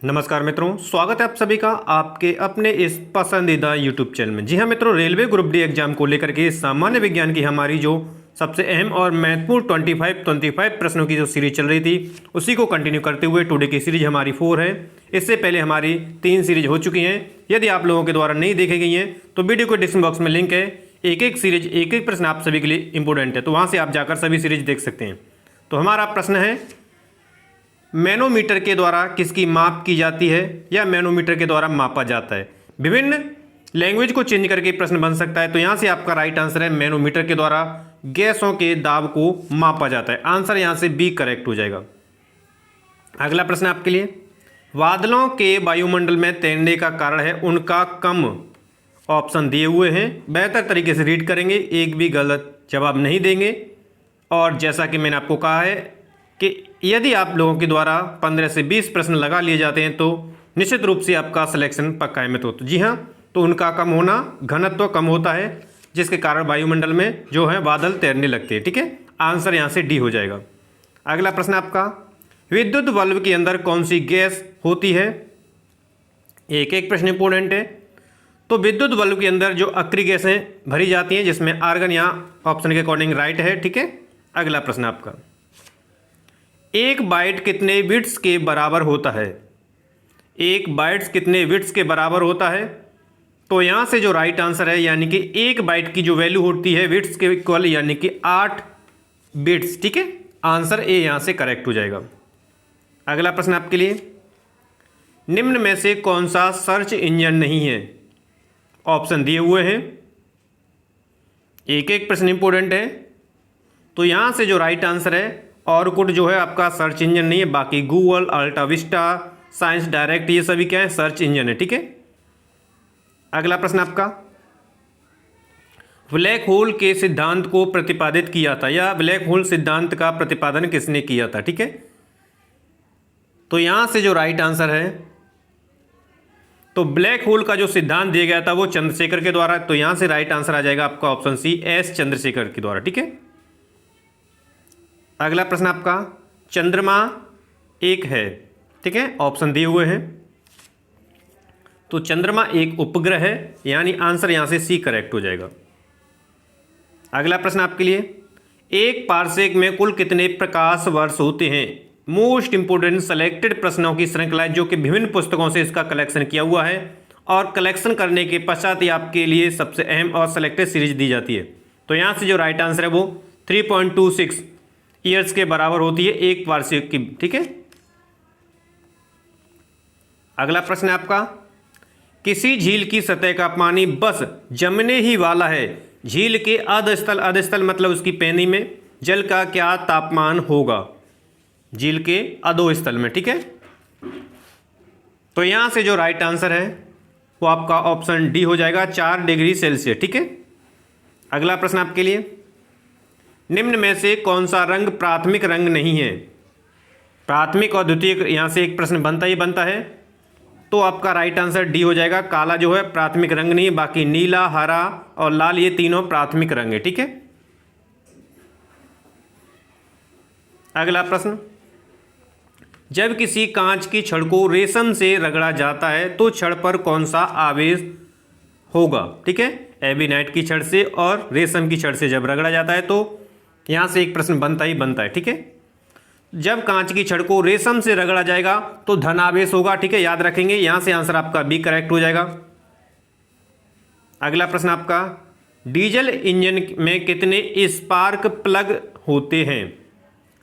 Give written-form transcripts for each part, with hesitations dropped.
नमस्कार मित्रों, स्वागत है आप सभी का आपके अपने इस पसंदीदा YouTube चैनल में। जी हाँ मित्रों, रेलवे ग्रुप डी एग्जाम को लेकर के सामान्य विज्ञान की हमारी जो सबसे अहम और महत्वपूर्ण 25 प्रश्नों की जो सीरीज चल रही थी, उसी को कंटिन्यू करते हुए टुडे की सीरीज हमारी 4 है। इससे पहले हमारी 3 सीरीज हो चुकी हैं। यदि आप लोगों के द्वारा नहीं देखी गई हैं तो वीडियो को डिस्क्रिप्शन बॉक्स में लिंक है। एक एक सीरीज एक एक प्रश्न आप सभी के लिए इंपॉर्टेंट है, तो वहाँ से आप जाकर सभी सीरीज देख सकते हैं। तो हमारा प्रश्न है, मैनोमीटर के द्वारा किसकी माप की जाती है या मैनोमीटर के द्वारा मापा जाता है। विभिन्न लैंग्वेज को चेंज करके प्रश्न बन सकता है, तो यहाँ से आपका राइट आंसर है मैनोमीटर के द्वारा गैसों के दाब को मापा जाता है। आंसर यहाँ से बी करेक्ट हो जाएगा। अगला प्रश्न आपके लिए, बादलों के वायुमंडल में तैरने का कारण है उनका कम। ऑप्शन दिए हुए हैं, बेहतर तरीके से रीड करेंगे, एक भी गलत जवाब नहीं देंगे। और जैसा कि मैंने आपको कहा है कि यदि आप लोगों के द्वारा 15 से 20 प्रश्न लगा लिए जाते हैं तो निश्चित रूप से आपका सिलेक्शन पक्का है मित्रों। तो जी हाँ, तो उनका कम होना, घनत्व कम होता है, जिसके कारण वायुमंडल में जो है बादल तैरने लगते हैं। ठीक है, आंसर यहाँ से डी हो जाएगा। अगला प्रश्न आपका, विद्युत बल्ब के अंदर कौन सी गैस होती है। एक एक प्रश्न इंपोर्टेंट है। तो विद्युत बल्ब के अंदर जो अक्रिय गैसें भरी जाती हैं, जिसमें आर्गन यहाँ ऑप्शन के अकॉर्डिंग राइट है। ठीक है, अगला प्रश्न आपका, एक बाइट कितने बिट्स के बराबर होता है। एक बाइट्स कितने बिट्स के बराबर होता है। तो यहाँ से जो राइट आंसर है, यानी कि एक बाइट की जो वैल्यू होती है बिट्स के इक्वल, यानी कि 8 बिट्स। ठीक है, आंसर ए यहाँ से करेक्ट हो जाएगा। अगला प्रश्न आपके लिए, निम्न में से कौन सा सर्च इंजन नहीं है। ऑप्शन दिए हुए हैं, एक एक प्रश्न इंपोर्टेंट है। तो यहाँ से जो राइट आंसर है, ऑरकुट जो है आपका सर्च इंजन नहीं है, बाकी गूगल, अल्टा विस्टा, साइंस डायरेक्ट, ये सभी क्या है, सर्च इंजन है। ठीक है, अगला प्रश्न आपका, ब्लैक होल के सिद्धांत को प्रतिपादित किया था, या ब्लैक होल सिद्धांत का प्रतिपादन किसने किया था। ठीक है, तो यहां से जो राइट आंसर है, तो ब्लैक होल का जो सिद्धांत दिया गया था वो चंद्रशेखर के द्वारा। तो यहां से राइट आंसर आ जाएगा आपका ऑप्शन सी, एस चंद्रशेखर के द्वारा। ठीक है, अगला प्रश्न आपका, चंद्रमा एक है। ठीक है, ऑप्शन दिए हुए हैं। तो चंद्रमा एक उपग्रह है, यानी आंसर यहां से सी करेक्ट हो जाएगा। अगला प्रश्न आपके लिए, एक पारसेक में कुल कितने प्रकाश वर्ष होते हैं। मोस्ट इंपोर्टेंट सेलेक्टेड प्रश्नों की श्रृंखला है, जो कि विभिन्न पुस्तकों से इसका कलेक्शन किया हुआ है, और कलेक्शन करने के पश्चात ही आपके लिए सबसे अहम और सेलेक्टेड सीरीज दी जाती है। तो यहां से जो राइट आंसर है वो 3.26 ईयर्स के बराबर होती है एक वार्षिक की। ठीक है, अगला प्रश्न है आपका, किसी झील की सतह का पानी बस जमने ही वाला है। झील के अधस्थल, अधस्थल मतलब उसकी पैनी में जल का क्या तापमान होगा। झील के अधोस्थल में। ठीक है, तो यहां से जो राइट आंसर है वो आपका ऑप्शन डी हो जाएगा, 4 डिग्री सेल्सियस। ठीक है, अगला प्रश्न आपके लिए, निम्न में से कौन सा रंग प्राथमिक रंग नहीं है। प्राथमिक और द्वितीयक, यहां से एक प्रश्न बनता ही बनता है, तो आपका राइट आंसर डी हो जाएगा। काला जो है प्राथमिक रंग नहीं है, बाकी नीला, हरा और लाल ये तीनों प्राथमिक रंग है। ठीक है, अगला प्रश्न, जब किसी कांच की छड़ को रेशम से रगड़ा जाता है तो छड़ पर कौन सा आवेश होगा। ठीक है, एबीनाइट की छड़ से और रेशम की छड़ से जब रगड़ा जाता है तो यहां से एक प्रश्न बनता ही बनता है। ठीक है, जब कांच की छड़ को रेशम से रगड़ा जाएगा तो धनावेश होगा। ठीक है, याद रखेंगे, यहां से आंसर आपका बी करेक्ट हो जाएगा। अगला प्रश्न आपका, डीजल इंजन में कितने स्पार्क प्लग होते हैं।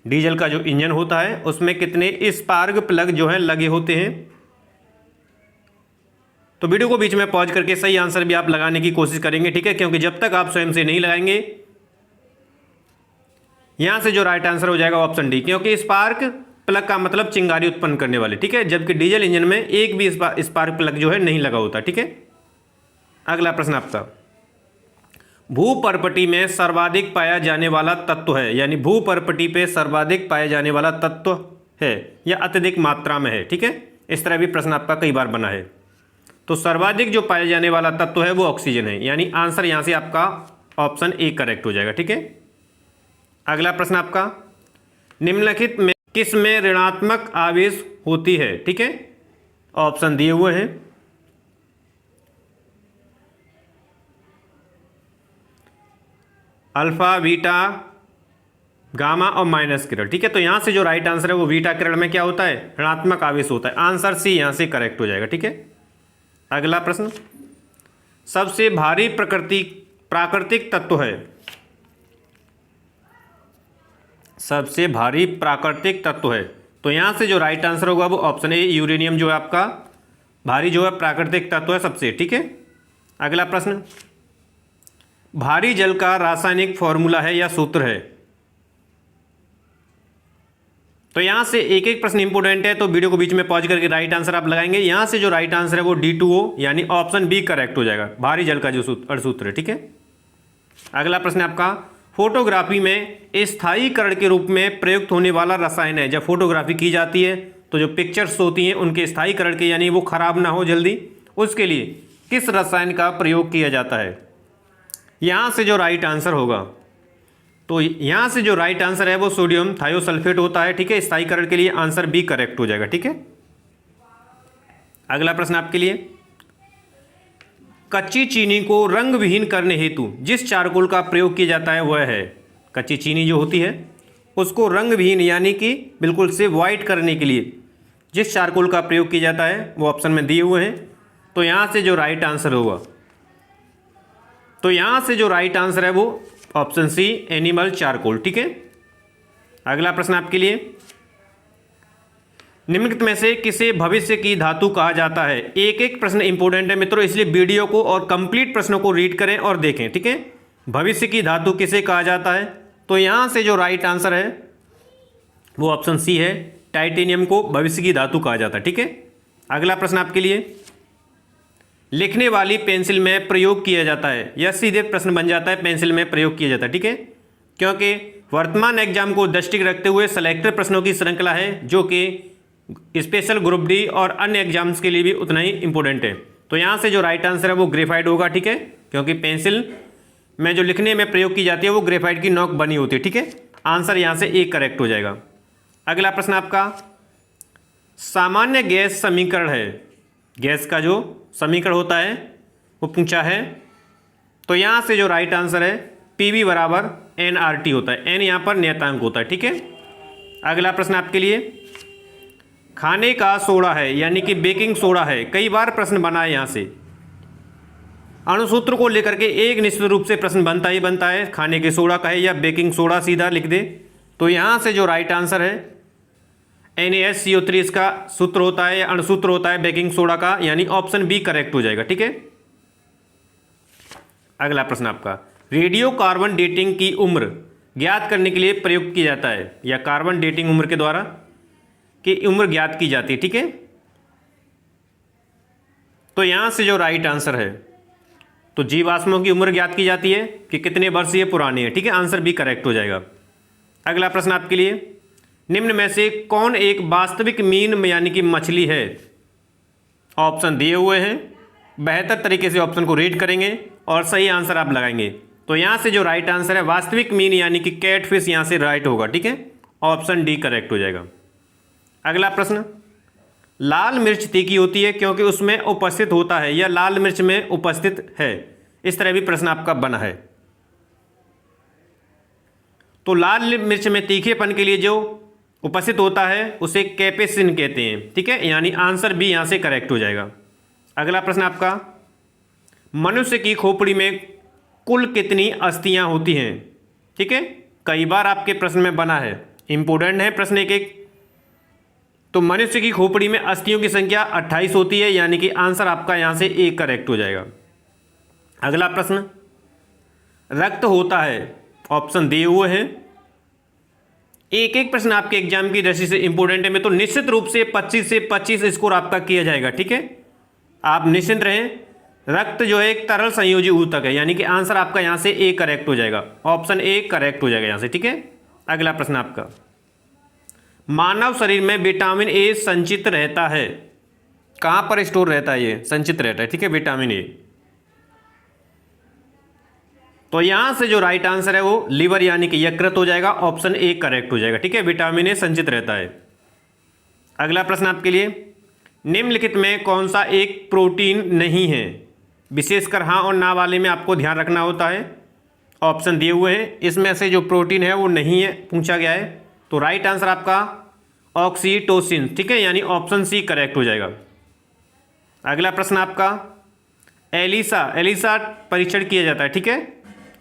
डीजल का जो इंजन होता है उसमें कितने स्पार्क प्लग जो है लगे होते हैं। तो वीडियो को बीच में पॉज करके सही आंसर भी आप लगाने की कोशिश करेंगे। ठीक है, क्योंकि जब तक आप स्वयं से नहीं लगाएंगे, यहां से जो राइट आंसर हो जाएगा ऑप्शन डी, क्योंकि स्पार्क प्लग का मतलब चिंगारी उत्पन्न करने वाले। ठीक है, जबकि डीजल इंजन में एक भी स्पार्क प्लग जो है नहीं लगा होता। ठीक है, अगला प्रश्न आपका, भूपर्पटी में सर्वाधिक पाया जाने वाला तत्व है, यानी भूपर्पटी पे सर्वाधिक पाया जाने वाला तत्व है या अत्यधिक मात्रा में है। ठीक है, इस तरह भी प्रश्न आपका कई बार बना है। तो सर्वाधिक जो पाया जाने वाला तत्व है वो ऑक्सीजन है, यानी आंसर यहां से आपका ऑप्शन ए करेक्ट हो जाएगा। ठीक है, अगला प्रश्न आपका, निम्नलिखित में किस में ऋणात्मक आवेश होती है। ठीक है, ऑप्शन दिए हुए हैं। अल्फा, बीटा, गामा और माइनस किरण। ठीक है, तो यहां से जो राइट आंसर है वो बीटा किरण में क्या होता है, ऋणात्मक आवेश होता है। आंसर सी यहां से करेक्ट हो जाएगा। ठीक है, अगला प्रश्न, सबसे भारी प्राकृतिक तत्व है, सबसे भारी प्राकृतिक तत्व है, तो यहां से जो राइट आंसर होगा वो ऑप्शन ए यूरेनियम जो है आपका भारी जो है प्राकृतिक तत्व है सबसे। ठीक है, अगला प्रश्न, भारी जल का रासायनिक फॉर्मूला है या सूत्र है। तो यहां से एक एक प्रश्न इंपोर्टेंट है, तो वीडियो को बीच में पॉज करके राइट आंसर आप लगाएंगे। यहां से जो राइट आंसर है वो D2O यानी ऑप्शन बी करेक्ट हो जाएगा, भारी जल का जो सूत्र है। ठीक है, अगला प्रश्न आपका, फोटोग्राफी में स्थायीकरण के रूप में प्रयुक्त होने वाला रसायन है। जब फोटोग्राफी की जाती है तो जो पिक्चर्स होती हैं उनके स्थायीकरण के यानी वो खराब ना हो जल्दी, उसके लिए किस रसायन का प्रयोग किया जाता है। यहां से जो राइट आंसर होगा, तो यहां से जो राइट आंसर है वो सोडियम थायोसल्फेट होता है। ठीक है, स्थायीकरण के लिए आंसर बी करेक्ट हो जाएगा। ठीक है, अगला प्रश्न आपके लिए, कच्ची चीनी को रंग विहीन करने हेतु जिस चारकोल का प्रयोग किया जाता है वह है, कच्ची चीनी जो होती है उसको रंग विहीन यानी कि बिल्कुल से वाइट करने के लिए जिस चारकोल का प्रयोग किया जाता है वो ऑप्शन में दिए हुए हैं। तो यहां से जो राइट आंसर होगा, तो यहां से जो राइट आंसर है वो ऑप्शन सी एनिमल चारकोल। ठीक है, अगला प्रश्न आपके लिए, निम्नलिखित में से किसे भविष्य की धातु कहा जाता है। एक एक प्रश्न इंपोर्टेंट है मित्रों, इसलिए वीडियो को और कंप्लीट प्रश्नों को रीड करें और देखें। ठीक है, भविष्य की धातु किसे कहा जाता है, तो यहां से जो राइट आंसर है वो ऑप्शन सी है, टाइटेनियम को भविष्य की धातु कहा जाता है। ठीक है, अगला प्रश्न आपके लिए, लिखने वाली पेंसिल में प्रयोग किया जाता है। यह सीधे प्रश्न बन जाता है, पेंसिल में प्रयोग किया जाता है। ठीक है, क्योंकि वर्तमान एग्जाम को दृष्टि रखते हुए सेलेक्टेड प्रश्नों की श्रृंखला है जो कि स्पेशल ग्रुप डी और अन्य एग्जाम्स के लिए भी उतना ही इंपॉर्टेंट है। तो यहाँ से जो राइट आंसर है वो ग्रेफाइट होगा। ठीक है, क्योंकि पेंसिल में जो लिखने में प्रयोग की जाती है वो ग्रेफाइट की नोक बनी होती है। ठीक है, आंसर यहाँ से ए करेक्ट हो जाएगा। अगला प्रश्न आपका, सामान्य गैस समीकरण है, गैस का जो समीकरण होता है वो पूछा है। तो यहाँ से जो राइट आंसर है PV बराबर nRT होता है, n यहाँ पर नियतांक होता है। ठीक है, अगला प्रश्न आपके लिए, खाने का सोडा है यानी कि बेकिंग सोडा है। कई बार प्रश्न बना है, यहाँ से अणुसूत्र को लेकर के एक निश्चित रूप से प्रश्न बनता ही बनता है, खाने के सोडा का है या बेकिंग सोडा सीधा लिख दे। तो यहाँ से जो राइट आंसर है NaSCO3 इसका सूत्र होता है या अणुसूत्र होता है बेकिंग सोडा का, यानी ऑप्शन बी करेक्ट हो जाएगा। ठीक है, अगला प्रश्न आपका, रेडियो कार्बन डेटिंग की उम्र ज्ञात करने के लिए प्रयोग किया जाता है या कार्बन डेटिंग उम्र के द्वारा की उम्र ज्ञात की जाती है। ठीक है, तो यहां से जो राइट आंसर है, तो जीवाश्मों की उम्र ज्ञात की जाती है कि कितने वर्ष ये पुराने हैं। ठीक है, आंसर बी करेक्ट हो जाएगा। अगला प्रश्न आपके लिए, निम्न में से कौन एक वास्तविक मीन यानी कि मछली है। ऑप्शन दिए हुए हैं, बेहतर तरीके से ऑप्शन को रीड करेंगे और सही आंसर आप लगाएंगे। तो यहां से जो राइट आंसर है वास्तविक मीन यानी कि कैटफिश यहां से राइट होगा। ठीक है, ऑप्शन डी करेक्ट हो जाएगा। अगला प्रश्न, लाल मिर्च तीखी होती है क्योंकि उसमें उपस्थित होता है या लाल मिर्च में उपस्थित है, इस तरह भी प्रश्न आपका बना है। तो लाल मिर्च में तीखेपन के लिए जो उपस्थित होता है उसे कैपेसिन कहते हैं। ठीक है, यानी आंसर बी यहां से करेक्ट हो जाएगा। अगला प्रश्न आपका, मनुष्य की खोपड़ी में कुल कितनी अस्थियां होती हैं। ठीक है, कई बार आपके प्रश्न में बना है, इंपोर्टेंट है प्रश्न एक एक। तो मनुष्य की खोपड़ी में अस्थियों की संख्या 28 होती है, यानी कि आंसर आपका यहां से ए करेक्ट हो जाएगा। अगला प्रश्न, रक्त होता है, ऑप्शन दिए हुए हैं। एक एक प्रश्न आपके एग्जाम की दृष्टि से इंपोर्टेंट है में, तो निश्चित रूप से 25 से 25 स्कोर आपका किया जाएगा। ठीक है, आप निश्चिंत रहें। रक्त जो है एक तरल संयोजी ऊतक है, यानी कि आंसर आपका यहां से ए करेक्ट हो जाएगा, ऑप्शन ए करेक्ट हो जाएगा यहां से। ठीक है, अगला प्रश्न आपका, मानव शरीर में विटामिन ए संचित रहता है, कहां पर स्टोर रहता है, ये संचित रहता है। ठीक है, विटामिन ए। तो यहां से जो राइट आंसर है वो लीवर यानी कि यकृत हो जाएगा, ऑप्शन ए करेक्ट हो जाएगा। ठीक है, विटामिन ए संचित रहता है। अगला प्रश्न आपके लिए, निम्नलिखित में कौन सा एक प्रोटीन नहीं है? विशेषकर हाँ और ना वाले में आपको ध्यान रखना होता है। ऑप्शन दिए हुए हैं, इसमें से जो प्रोटीन है वो नहीं है पूछा गया है। तो राइट आंसर आपका ऑक्सीटोसिन, ठीक है, यानी ऑप्शन सी करेक्ट हो जाएगा। अगला प्रश्न आपका, एलिसा परीक्षण किया जाता है, ठीक है,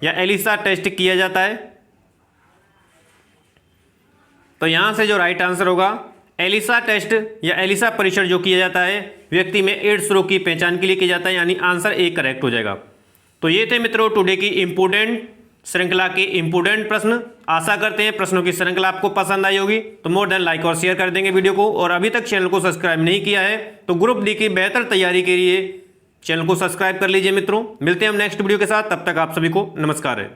या एलिसा टेस्ट किया जाता है? तो यहां से जो राइट आंसर होगा, एलिसा टेस्ट या एलिसा परीक्षण जो किया जाता है व्यक्ति में एड्स रोग की पहचान के लिए किया जाता है, यानी आंसर ए करेक्ट हो जाएगा। तो ये थे मित्रों टुडे की इंपोर्टेंट श्रृंखला के इंपोर्टेंट प्रश्न। आशा करते हैं प्रश्नों की श्रृंखला आपको पसंद आई होगी, तो मोर देन लाइक और शेयर कर देंगे वीडियो को। और अभी तक चैनल को सब्सक्राइब नहीं किया है तो ग्रुप डी की बेहतर तैयारी के लिए चैनल को सब्सक्राइब कर लीजिए मित्रों। मिलते हैं हम नेक्स्ट वीडियो के साथ, तब तक आप सभी को नमस्कार है।